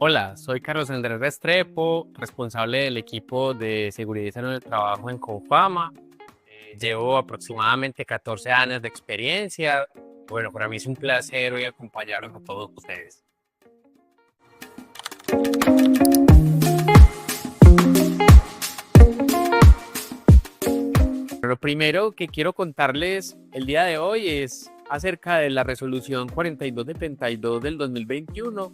Hola, soy Carlos Andrés Restrepo, responsable del equipo de seguridad y salud en el trabajo en Confama. Llevo aproximadamente 14 años de experiencia. Bueno, para mí es un placer hoy acompañarlos a todos ustedes. Lo primero que quiero contarles el día de hoy es acerca de la resolución 4272 del 2021.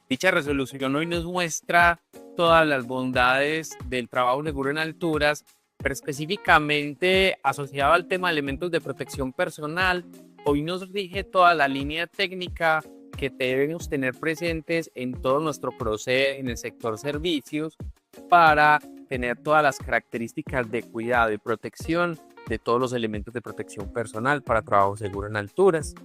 Dicha resolución hoy nos muestra todas las bondades del trabajo seguro en alturas, pero específicamente asociado al tema de elementos de protección personal. Hoy nos rige toda la línea técnica que debemos tener presentes en todo nuestro proceso en el sector servicios para tener todas las características de cuidado y protección de todos los elementos de protección personal para trabajo seguro en alturas.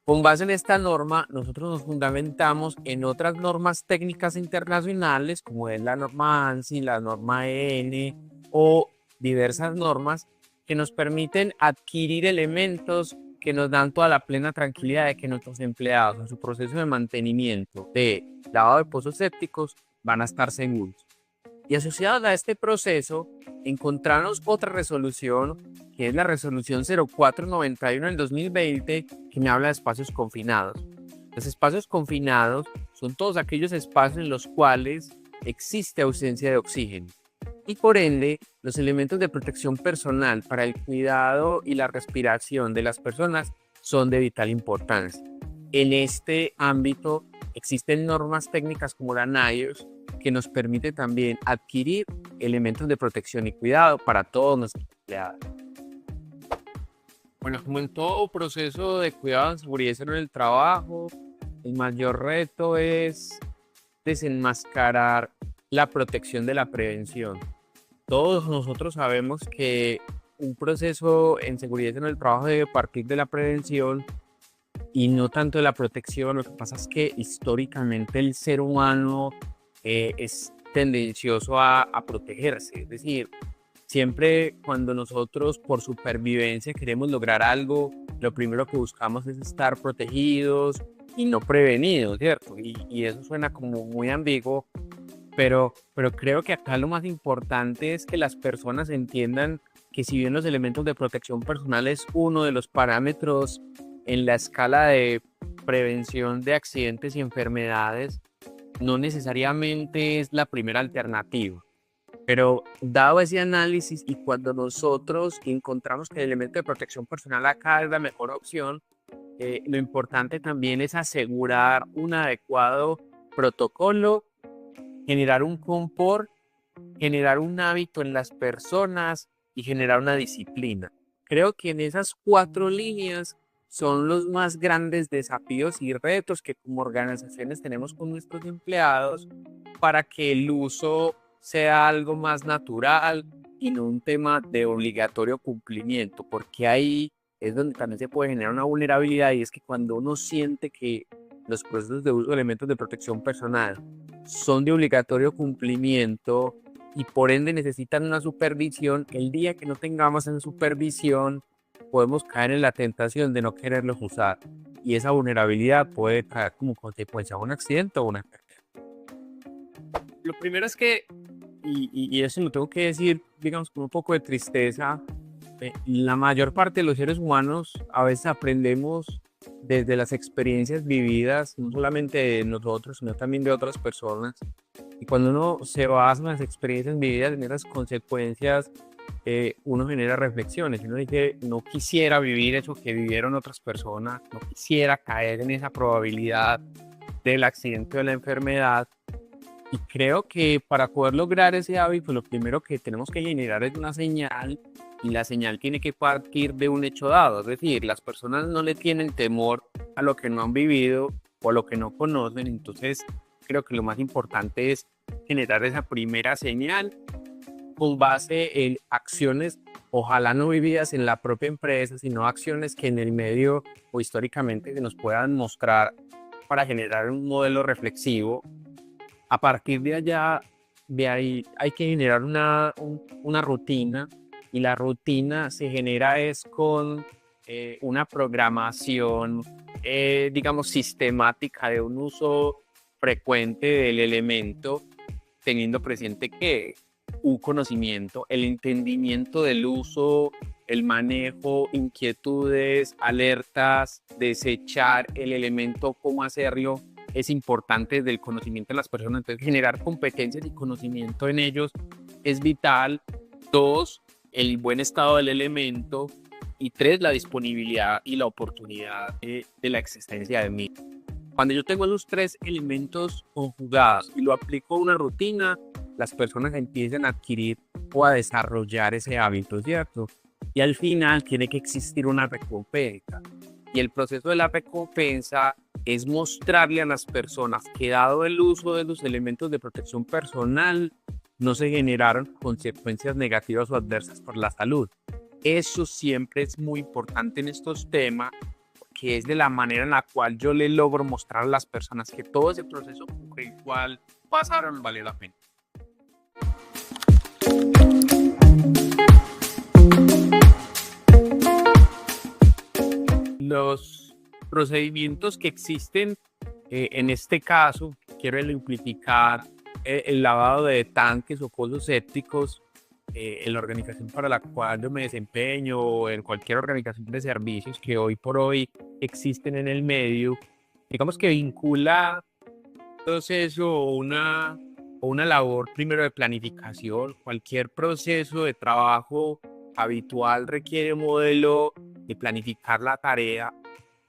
Con base en esta norma, nosotros nos fundamentamos en otras normas técnicas internacionales, como es la norma ANSI, la norma EN o diversas normas que nos permiten adquirir elementos que nos dan toda la plena tranquilidad de que nuestros empleados en su proceso de mantenimiento de lavado de pozos sépticos van a estar seguros. Y asociados a este proceso, encontramos otra resolución, que es la resolución 0491 del 2020, que me habla de espacios confinados. Los espacios confinados son todos aquellos espacios en los cuales existe ausencia de oxígeno. Y por ende, los elementos de protección personal para el cuidado y la respiración de las personas son de vital importancia. En este ámbito existen normas técnicas como la NIOSH, que nos permite también adquirir elementos de protección y cuidado para todos nuestros empleados. Bueno, como en todo proceso de cuidado en seguridad y salud en el trabajo, el mayor reto es desenmascarar la protección de la prevención. Todos nosotros sabemos que un proceso en seguridad y salud en el trabajo debe partir de la prevención y no tanto de la protección. Lo que pasa es que históricamente el ser humano es tendencioso a protegerse, es decir, siempre cuando nosotros por supervivencia queremos lograr algo, lo primero que buscamos es estar protegidos y no prevenidos, ¿cierto? Y eso suena como muy ambiguo, pero creo que acá lo más importante es que las personas entiendan que si bien los elementos de protección personal es uno de los parámetros en la escala de prevención de accidentes y enfermedades, no necesariamente es la primera alternativa. Pero dado ese análisis y cuando nosotros encontramos que el elemento de protección personal acá es la mejor opción, lo importante también es asegurar un adecuado protocolo, generar un confort, generar un hábito en las personas y generar una disciplina. Creo que en esas 4 líneas son los más grandes desafíos y retos que como organizaciones tenemos con nuestros empleados para que el uso sea algo más natural y no un tema de obligatorio cumplimiento, porque ahí es donde también se puede generar una vulnerabilidad, y es que cuando uno siente que los procesos de uso de elementos de protección personal son de obligatorio cumplimiento y por ende necesitan una supervisión, el día que no tengamos esa supervisión podemos caer en la tentación de no quererlos usar, y esa vulnerabilidad puede traer como consecuencia un accidente o una enfermedad. Lo primero es que, y eso lo tengo que decir, digamos, con un poco de tristeza, la mayor parte de los seres humanos a veces aprendemos desde las experiencias vividas, no solamente de nosotros, sino también de otras personas. Y cuando uno se basa en las experiencias vividas, en esas consecuencias, uno genera reflexiones. Uno dice, no quisiera vivir eso que vivieron otras personas, no quisiera caer en esa probabilidad del accidente o de la enfermedad. Y creo que para poder lograr ese hábito, lo primero que tenemos que generar es una señal, y la señal tiene que partir de un hecho dado. Es decir, las personas no le tienen temor a lo que no han vivido o a lo que no conocen. Entonces, creo que lo más importante es generar esa primera señal con base en acciones, ojalá no vividas en la propia empresa, sino acciones que en el medio o históricamente que nos puedan mostrar para generar un modelo reflexivo. A partir de allá, de ahí hay que generar una rutina, y la rutina se genera es con una programación, digamos, sistemática de un uso frecuente del elemento, teniendo presente que un conocimiento, el entendimiento del uso, el manejo, inquietudes, alertas, desechar el elemento, cómo hacerlo, es importante del conocimiento de las personas. Entonces, generar competencias y conocimiento en ellos es vital. Dos, el buen estado del elemento. Y tres, la disponibilidad y la oportunidad de la existencia de mí. Cuando yo tengo esos tres elementos conjugados y lo aplico a una rutina, las personas empiezan a adquirir o a desarrollar ese hábito, ¿cierto? Y al final tiene que existir una recompensa. Y el proceso de la recompensa es mostrarle a las personas que, dado el uso de los elementos de protección personal, no se generaron consecuencias negativas o adversas por la salud. Eso siempre es muy importante en estos temas, que es de la manera en la cual yo le logro mostrar a las personas que todo ese proceso por el cual pasaron vale la pena. Los procedimientos que existen en este caso, quiero ejemplificar el lavado de tanques o pozos sépticos en la organización para la cual yo me desempeño, o en cualquier organización de servicios que hoy por hoy existen en el medio, digamos que vincula proceso o una labor primero de planificación. Cualquier proceso de trabajo habitual requiere un modelo de planificar la tarea.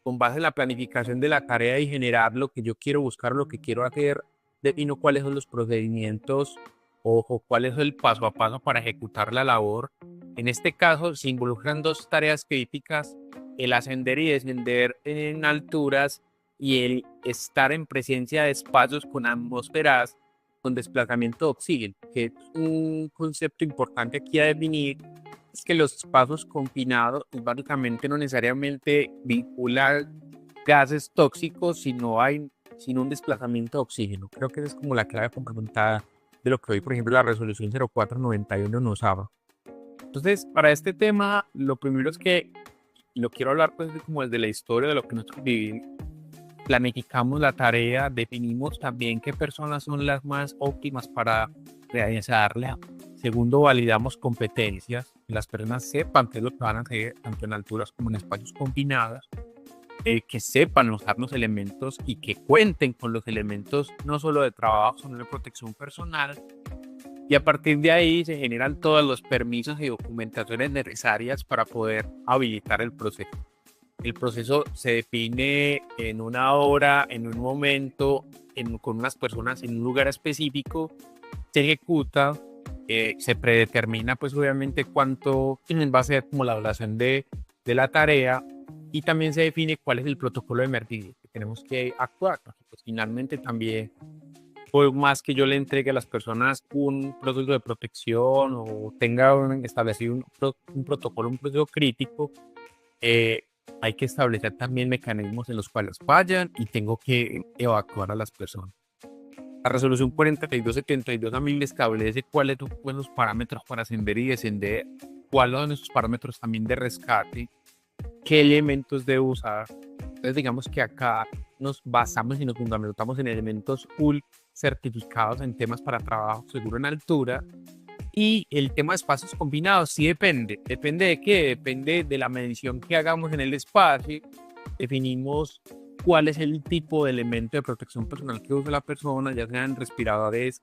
Con base en la planificación de la tarea y generar lo que yo quiero buscar, lo que quiero hacer, defino cuáles son los procedimientos o cuál es el paso a paso para ejecutar la labor. En este caso se involucran dos tareas críticas: el ascender y descender en alturas y el estar en presencia de espacios con atmósferas con desplazamiento de oxígeno, que es un concepto importante aquí a definir. Es que los espacios confinados básicamente no necesariamente vinculan gases tóxicos, sino un desplazamiento de oxígeno. Creo que esa es como la clave fundamental de lo que hoy, por ejemplo, la resolución 0491 nos habla. Entonces, para este tema, lo primero es que lo quiero hablar pues como desde la historia de lo que nosotros vivimos. Planificamos la tarea, definimos también qué personas son las más óptimas para realizarla. Segundo, validamos competencias, que las personas sepan qué es lo que van a hacer, tanto en alturas como en espacios confinados, que sepan usar los elementos y que cuenten con los elementos no solo de trabajo, sino de protección personal. Y a partir de ahí se generan todos los permisos y documentaciones necesarias para poder habilitar el proceso. El proceso se define en una hora, en un momento, con unas personas en un lugar específico, se ejecuta, se predetermina pues obviamente cuánto va a ser como la duración de la tarea, y también se define cuál es el protocolo de emergencia que tenemos que actuar. Pues finalmente también, por más que yo le entregue a las personas un proceso de protección o tenga establecido un protocolo, un proceso crítico, hay que establecer también mecanismos en los cuales fallan y tengo que evacuar a las personas. La resolución 4272 a mí me establece cuáles son los parámetros para ascender y descender, cuáles son esos parámetros también de rescate, qué elementos debo usar. Entonces digamos que acá nos basamos y nos fundamentamos en elementos full certificados en temas para trabajo seguro en altura. Y el tema de espacios combinados sí depende. ¿Depende de qué? Depende de la medición que hagamos en el espacio. Definimos cuál es el tipo de elemento de protección personal que usa la persona, ya sean respiradores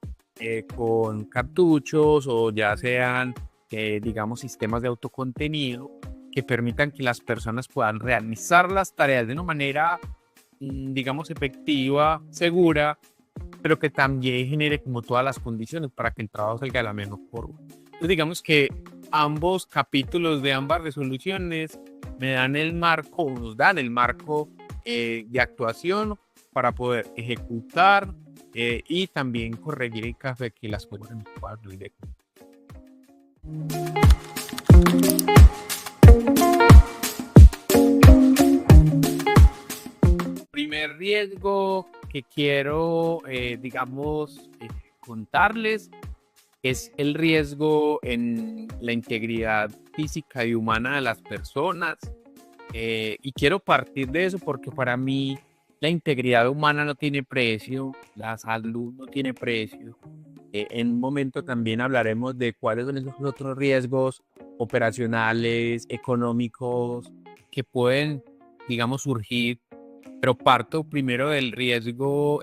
con cartuchos o ya sean, digamos, sistemas de autocontenido que permitan que las personas puedan realizar las tareas de una manera, digamos, efectiva, segura, pero que también genere como todas las condiciones para que el trabajo salga de la mejor forma. Entonces digamos que ambos capítulos de ambas resoluciones me dan el marco, nos dan el marco de actuación para poder ejecutar y también corregir en caso de que las cosas no puedan fluir. riesgo que quiero, contarles es el riesgo en la integridad física y humana de las personas. Y quiero partir de eso porque para mí la integridad humana no tiene precio, la salud no tiene precio. En un momento también hablaremos de cuáles son esos otros riesgos operacionales, económicos, que pueden, surgir, pero parto primero del riesgo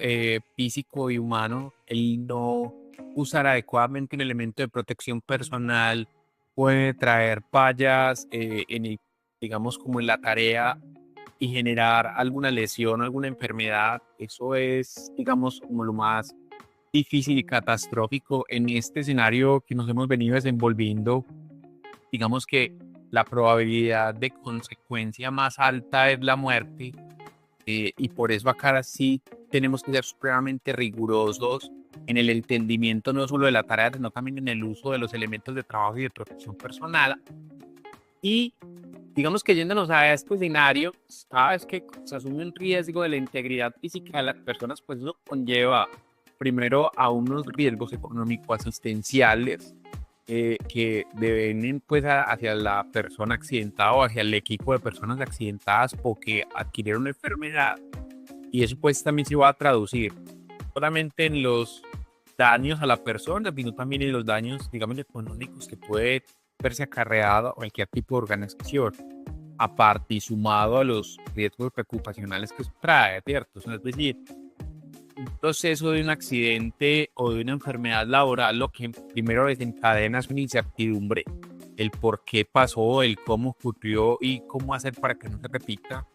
físico y humano. El no usar adecuadamente un elemento de protección personal puede traer fallas como en la tarea y generar alguna lesión, alguna enfermedad. Eso es, como lo más difícil y catastrófico en este escenario que nos hemos venido desenvolviendo. Digamos que la probabilidad de consecuencia más alta es la muerte, y por eso acá sí tenemos que ser supremamente rigurosos en el entendimiento no solo de la tarea, sino también en el uso de los elementos de trabajo y de protección personal. Y digamos que yéndonos a este escenario, cada vez que se asume un riesgo de la integridad física de las personas, pues eso conlleva primero a unos riesgos económicos asistenciales, que deben pues hacia la persona accidentada o hacia el equipo de personas accidentadas o que adquirieron una enfermedad, y eso pues también se va a traducir solamente en los daños a la persona, sino también en los daños económicos que puede verse acarreado a cualquier tipo de organización, aparte y sumado a los riesgos preocupacionales que eso trae, ¿cierto? Es decir, un proceso de un accidente o de una enfermedad laboral lo que primero desencadena es una incertidumbre, el por qué pasó, el cómo ocurrió y cómo hacer para que no se repita.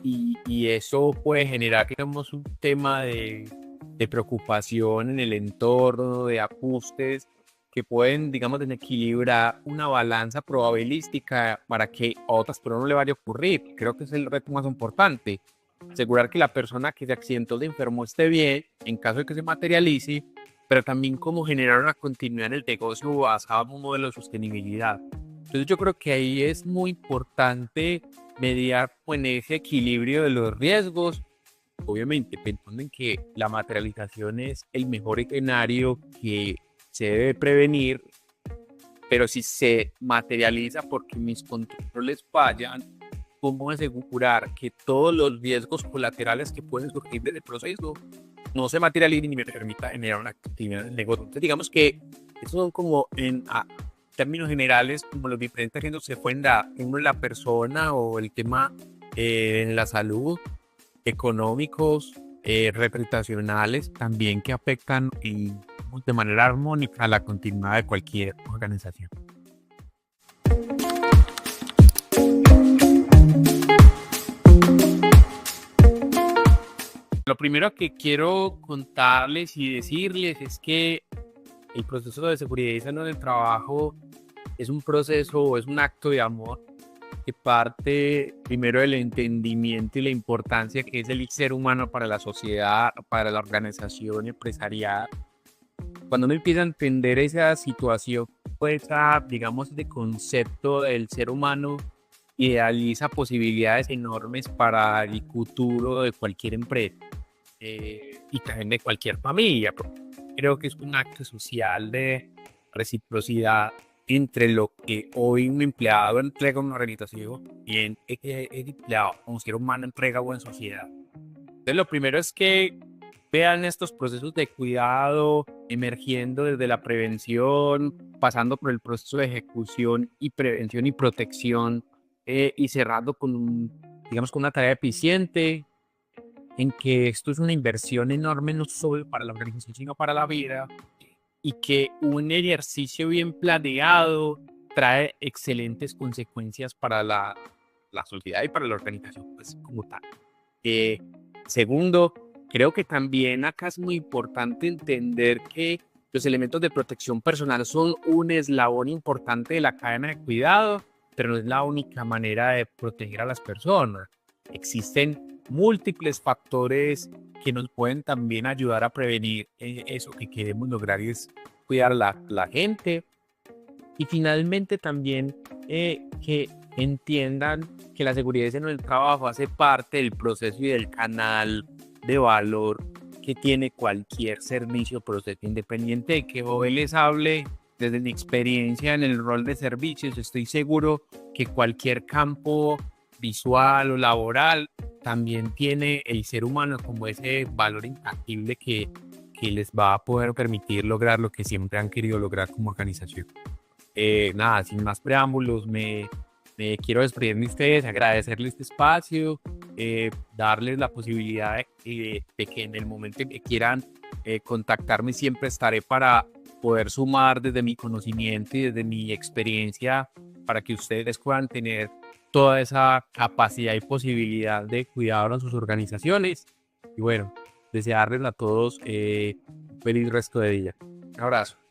Y eso puede generar, un tema de preocupación en el entorno, de ajustes que pueden, desequilibrar una balanza probabilística para que a otras personas no le vaya a ocurrir. Creo que es el reto más importante. Asegurar que la persona que se accidentó, se enfermó, esté bien en caso de que se materialice, pero también cómo generar una continuidad en el negocio basado en un modelo de sostenibilidad. Entonces yo creo que ahí es muy importante mediar en ese equilibrio de los riesgos, obviamente pensando en que la materialización es el mejor escenario que se debe prevenir, pero si se materializa porque mis controles fallan, ¿cómo asegurar que todos los riesgos colaterales que pueden surgir del proceso no se materialicen y me permita generar una actividad en el negocio? Entonces, digamos que esos son como en términos generales, como los diferentes riesgos se pueden dar, uno en la persona o el tema en la salud, económicos, reputacionales, también que afectan de manera armónica la continuidad de cualquier organización. Lo primero que quiero contarles y decirles es que el proceso de seguridad y salud en el trabajo es un proceso o es un acto de amor que parte primero del entendimiento y la importancia que es el ser humano para la sociedad, para la organización empresarial. Cuando uno empieza a entender esa situación, pues ese concepto del ser humano idealiza posibilidades enormes para el futuro de cualquier empresa, y también de cualquier familia. Creo que es un acto social de reciprocidad entre lo que hoy un empleado entrega a una organización y el empleado como ser humano entrega a una sociedad. Entonces, lo primero es que vean estos procesos de cuidado emergiendo desde la prevención, pasando por el proceso de ejecución y prevención y protección, y cerrando con una tarea eficiente, en que esto es una inversión enorme no solo para la organización, sino para la vida, y que un ejercicio bien planeado trae excelentes consecuencias para la sociedad y para la organización pues, como tal. Segundo, creo que también acá es muy importante entender que los elementos de protección personal son un eslabón importante de la cadena de cuidado, pero no es la única manera de proteger a las personas. Existen múltiples factores que nos pueden también ayudar a prevenir eso que queremos lograr, y es cuidar a la gente. Y finalmente también que entiendan que la seguridad en el trabajo hace parte del proceso y del canal de valor que tiene cualquier servicio o proceso independiente. De que hoy les hable desde mi experiencia en el rol de servicios, estoy seguro que cualquier campo visual o laboral también tiene el ser humano como ese valor intangible que les va a poder permitir lograr lo que siempre han querido lograr como organización. Nada, sin más preámbulos, me quiero despedir de ustedes, agradecerles este espacio, darles la posibilidad de que en el momento en que quieran contactarme siempre estaré para poder sumar desde mi conocimiento y desde mi experiencia para que ustedes puedan tener toda esa capacidad y posibilidad de cuidar a sus organizaciones. Y bueno, desearles a todos un feliz resto de día. Un abrazo.